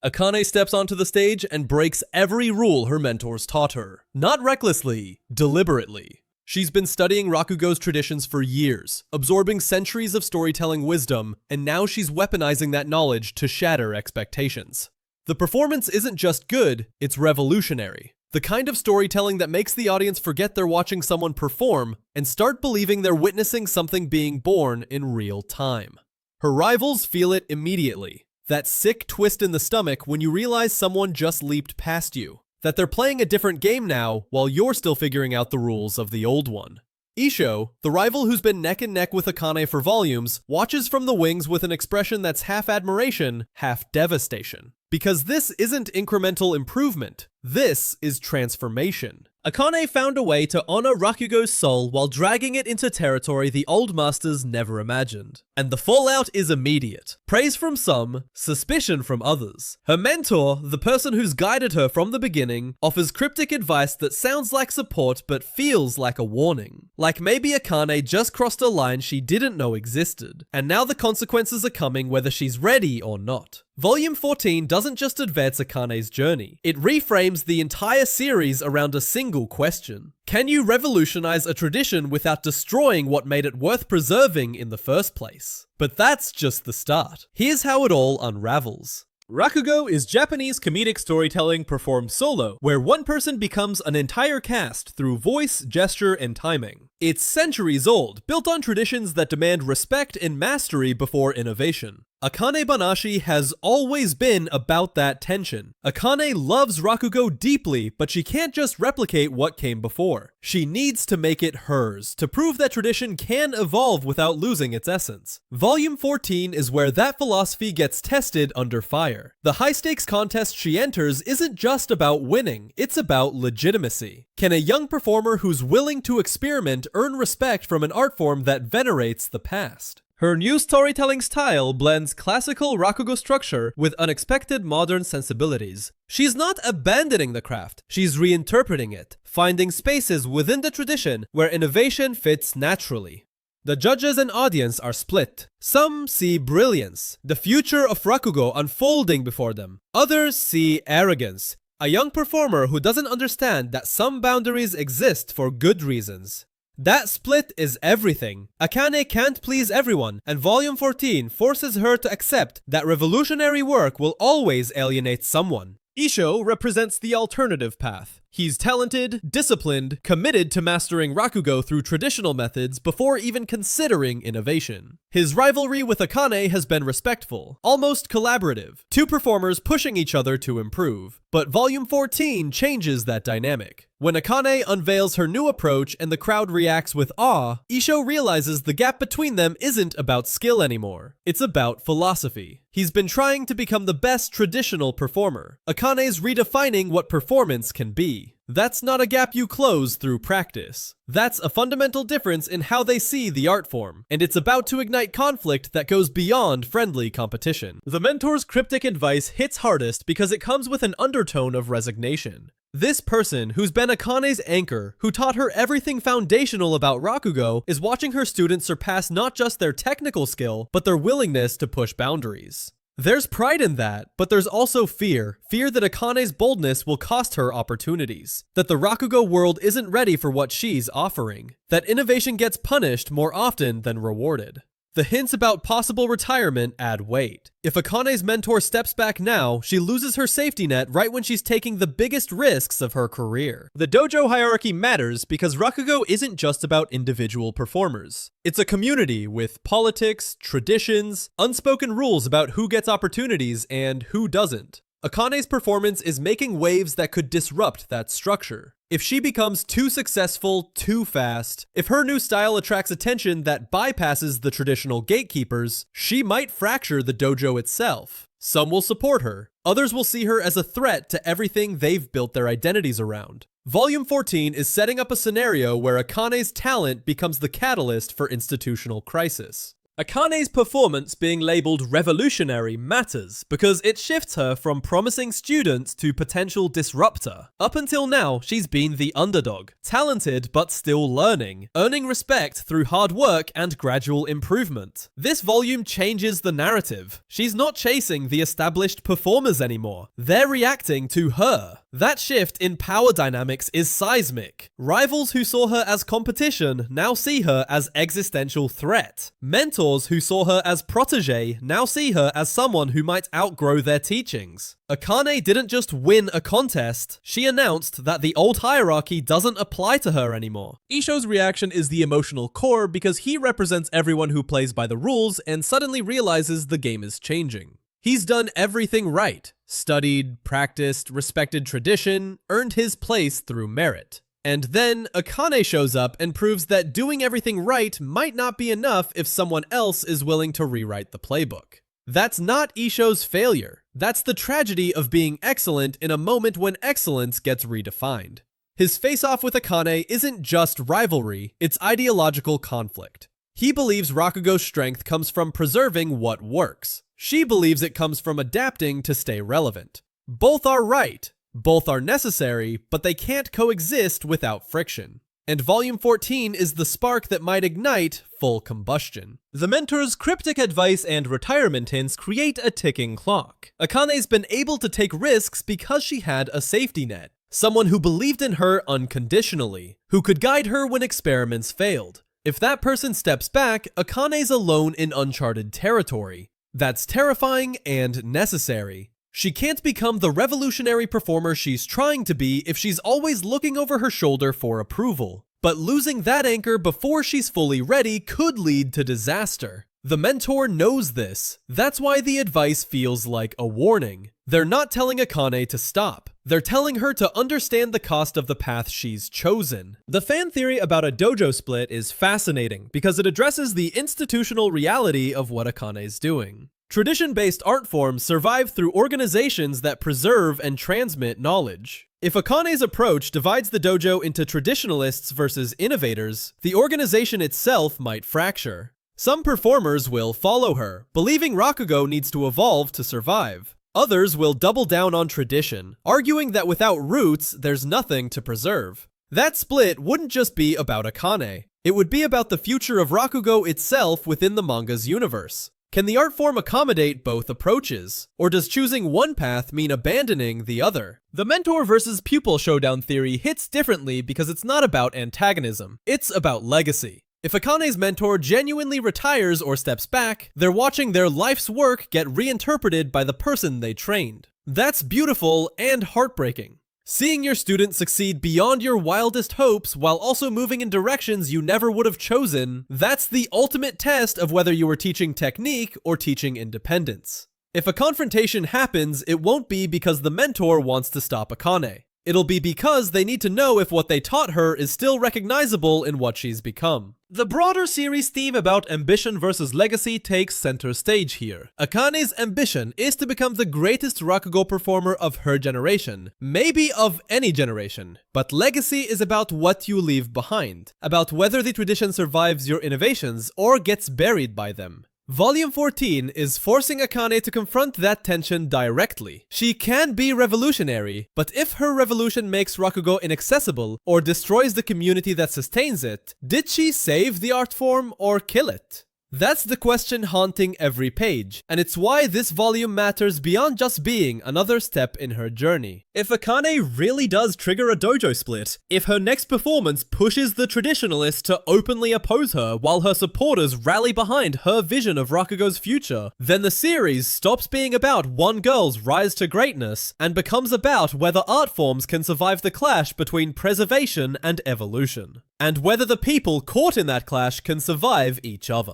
Akane steps onto the stage and breaks every rule her mentors taught her. Not recklessly, deliberately. She's been studying Rakugo's traditions for years, absorbing centuries of storytelling wisdom, and now she's weaponizing that knowledge to shatter expectations. The performance isn't just good, it's revolutionary. The kind of storytelling that makes the audience forget they're watching someone perform and start believing they're witnessing something being born in real time. Her rivals feel it immediately. That sick twist in the stomach when you realize someone just leaped past you. That they're playing a different game now while you're still figuring out the rules of the old one. Issho, the rival who's been neck and neck with Akane for volumes, watches from the wings with an expression that's half admiration, half devastation. Because this isn't incremental improvement, this is transformation. Akane found a way to honor Rakugo's soul while dragging it into territory the old masters never imagined. And the fallout is immediate. Praise from some, suspicion from others. Her mentor, the person who's guided her from the beginning, offers cryptic advice that sounds like support but feels like a warning. Like maybe Akane just crossed a line she didn't know existed, and now the consequences are coming whether she's ready or not. Volume 14 doesn't just advance Akane's journey, it reframes the entire series around a single question. Can you revolutionize a tradition without destroying what made it worth preserving in the first place? But that's just the start. Here's how it all unravels. Rakugo is Japanese comedic storytelling performed solo, where one person becomes an entire cast through voice, gesture, and timing. It's centuries old, built on traditions that demand respect and mastery before innovation. Akane-banashi has always been about that tension. Akane loves Rakugo deeply, but she can't just replicate what came before. She needs to make it hers, to prove that tradition can evolve without losing its essence. Volume 14 is where that philosophy gets tested under fire. The high-stakes contest she enters isn't just about winning, it's about legitimacy. Can a young performer who's willing to experiment earn respect from an art form that venerates the past? Her new storytelling style blends classical Rakugo structure with unexpected modern sensibilities. She's not abandoning the craft, she's reinterpreting it, finding spaces within the tradition where innovation fits naturally. The judges and audience are split. Some see brilliance, the future of Rakugo unfolding before them. Others see arrogance, a young performer who doesn't understand that some boundaries exist for good reasons. That split is everything. Akane can't please everyone, and Volume 14 forces her to accept that revolutionary work will always alienate someone. Issho represents the alternative path. He's talented, disciplined, committed to mastering Rakugo through traditional methods before even considering innovation. His rivalry with Akane has been respectful, almost collaborative, two performers pushing each other to improve. But Volume 14 changes that dynamic. When Akane unveils her new approach and the crowd reacts with awe, Issho realizes the gap between them isn't about skill anymore. It's about philosophy. He's been trying to become the best traditional performer. Akane's redefining what performance can be. That's not a gap you close through practice. That's a fundamental difference in how they see the art form, and it's about to ignite conflict that goes beyond friendly competition. The mentor's cryptic advice hits hardest because it comes with an undertone of resignation. This person, who's been Akane's anchor, who taught her everything foundational about Rakugo, is watching her students surpass not just their technical skill, but their willingness to push boundaries. There's pride in that, but there's also fear. Fear that Akane's boldness will cost her opportunities. That the Rakugo world isn't ready for what she's offering. That innovation gets punished more often than rewarded. The hints about possible retirement add weight. If Akane's mentor steps back now, she loses her safety net right when she's taking the biggest risks of her career. The dojo hierarchy matters because Rakugo isn't just about individual performers. It's a community with politics, traditions, unspoken rules about who gets opportunities and who doesn't. Akane's performance is making waves that could disrupt that structure. If she becomes too successful too fast, if her new style attracts attention that bypasses the traditional gatekeepers, she might fracture the dojo itself. Some will support her, others will see her as a threat to everything they've built their identities around. Volume 14 is setting up a scenario where Akane's talent becomes the catalyst for institutional crisis. Akane's performance being labeled revolutionary matters because it shifts her from promising student to potential disruptor. Up until now, she's been the underdog, talented but still learning, earning respect through hard work and gradual improvement. This volume changes the narrative. She's not chasing the established performers anymore. They're reacting to her. That shift in power dynamics is seismic. Rivals who saw her as competition now see her as existential threat. Mentors who saw her as protege now see her as someone who might outgrow their teachings. Akane didn't just win a contest, she announced that the old hierarchy doesn't apply to her anymore. Issho's reaction is the emotional core because he represents everyone who plays by the rules and suddenly realizes the game is changing. He's done everything right. Studied, practiced, respected tradition, earned his place through merit. And then Akane shows up and proves that doing everything right might not be enough if someone else is willing to rewrite the playbook. That's not Issho's failure. That's the tragedy of being excellent in a moment when excellence gets redefined. His face-off with Akane isn't just rivalry, it's ideological conflict. He believes Rakugo's strength comes from preserving what works. She believes it comes from adapting to stay relevant. Both are right, both are necessary, but they can't coexist without friction. And Volume 14 is the spark that might ignite full combustion. The mentor's cryptic advice and retirement hints create a ticking clock. Akane's been able to take risks because she had a safety net. Someone who believed in her unconditionally, who could guide her when experiments failed. If that person steps back, Akane's alone in uncharted territory. That's terrifying and necessary. She can't become the revolutionary performer she's trying to be if she's always looking over her shoulder for approval. But losing that anchor before she's fully ready could lead to disaster. The mentor knows this. That's why the advice feels like a warning. They're not telling Akane to stop. They're telling her to understand the cost of the path she's chosen. The fan theory about a dojo split is fascinating because it addresses the institutional reality of what Akane's doing. Tradition-based art forms survive through organizations that preserve and transmit knowledge. If Akane's approach divides the dojo into traditionalists versus innovators, the organization itself might fracture. Some performers will follow her, believing Rakugo needs to evolve to survive. Others will double down on tradition, arguing that without roots, there's nothing to preserve. That split wouldn't just be about Akane. It would be about the future of Rakugo itself within the manga's universe. Can the art form accommodate both approaches? Or does choosing one path mean abandoning the other? The mentor versus pupil showdown theory hits differently because it's not about antagonism. It's about legacy. If Akane's mentor genuinely retires or steps back, they're watching their life's work get reinterpreted by the person they trained. That's beautiful and heartbreaking. Seeing your student succeed beyond your wildest hopes while also moving in directions you never would have chosen, that's the ultimate test of whether you were teaching technique or teaching independence. If a confrontation happens, it won't be because the mentor wants to stop Akane. It'll be because they need to know if what they taught her is still recognizable in what she's become. The broader series theme about ambition versus legacy takes center stage here. Akane's ambition is to become the greatest Rakugo performer of her generation, maybe of any generation. But legacy is about what you leave behind, about whether the tradition survives your innovations or gets buried by them. Volume 14 is forcing Akane to confront that tension directly. She can be revolutionary, but if her revolution makes Rakugo inaccessible or destroys the community that sustains it, did she save the art form or kill it? That's the question haunting every page, and it's why this volume matters beyond just being another step in her journey. If Akane really does trigger a dojo split, if her next performance pushes the traditionalists to openly oppose her while her supporters rally behind her vision of Rakugo's future, then the series stops being about one girl's rise to greatness and becomes about whether art forms can survive the clash between preservation and evolution, and whether the people caught in that clash can survive each other.